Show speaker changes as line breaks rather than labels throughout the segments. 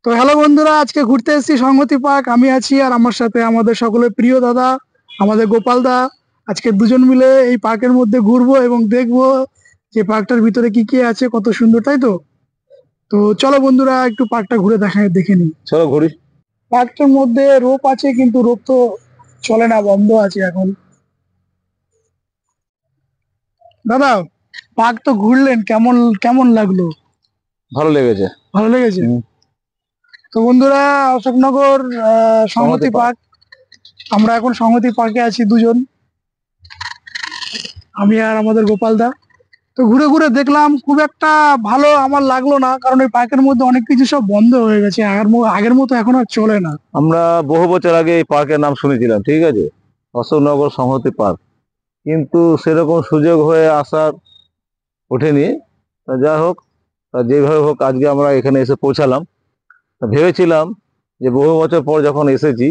তো হ্যালো বন্ধুরা, আজকে ঘুরতে এসেছি সংহতি পার্ক। আমি আছি আর আমার সাথে আমাদের সকলের প্রিয় দাদা, আমাদের গোপাল দা। আজকে দুজন মিলে এই পার্কের মধ্যে ঘুরবো এবং দেখবো যে পার্কটার ভিতরে কি কি আছে, কত সুন্দর, তাই তো? তো চলো বন্ধুরা, একটু পার্কটা ঘুরে দেখে নিই।
চলো ঘুরি।
পার্কটার মধ্যে রোপ আছে, কিন্তু রোপ তো চলে না, বন্ধ আছে এখন। দাদা, পার্ক তো ঘুরলেন, কেমন কেমন লাগলো?
ভালো লেগেছে।
ভালো লেগেছে?
হুম।
তো বন্ধুরা, অশোকনগর
সংহতি
সংহতি
পার্ক।
পার্ক। আমরা এখন সংহতি পার্কে আছি দুজন, আমি আর আমাদের গোপাল দা। তো ঘুরে ঘুরে দেখলাম, খুব একটা ভালো আমার লাগলো না, কারণ এই পার্কের মধ্যে অনেক কিছু সব বন্ধ হয়ে গেছে। আগের মতো এখন আর চলে না।
আমরা বহু বছর আগে এই পার্কের নাম শুনেছিলাম, ঠিক আছে, অশোকনগর সংহতি পার্ক, কিন্তু সেরকম সুযোগ হয়ে আসার ওঠেনি। তা যাই হোক, তা যেভাবে হোক আজকে আমরা এখানে এসে পৌঁছালাম। তা ভেবেছিলাম যে বহু বছর পর যখন এসেছি,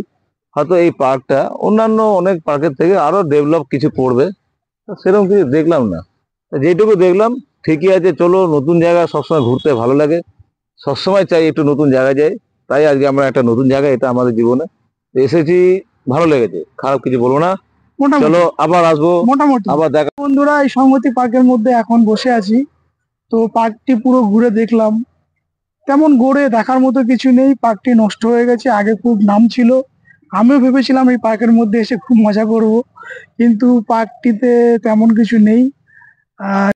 হয়তো এই পার্কটা অন্যান্য অনেক পার্কের থেকে আরো ডেভেলপ কিছু করবে। তা সেরকম কিছু দেখলাম না। তা যেটুকু দেখলাম ঠিকই আছে। চলো, নতুন জায়গা সবসময় ঘুরতে ভালো লাগে, সবসময় চাই একটু নতুন জায়গায় যাই। তাই আজকে আমরা একটা নতুন জায়গায়, এটা আমাদের জীবনে এসেছি, ভালো লেগেছে, খারাপ কিছু বলবো না।
মোটামুটি
চলো আবার আসবো,
মোটামুটি
আবার দেখা।
বন্ধুরা, এই সংহতি পার্কের মধ্যে এখন বসে আছি। তো পার্কটি পুরো ঘুরে দেখলাম, তেমন ঘুরে দেখার মতো কিছু নেই। পার্কটি নষ্ট হয়ে গেছে, আগে খুব নাম ছিল। আমিও ভেবেছিলাম এই পার্কের মধ্যে এসে খুব মজা করব, কিন্তু পার্কটিতে তেমন কিছু নেই।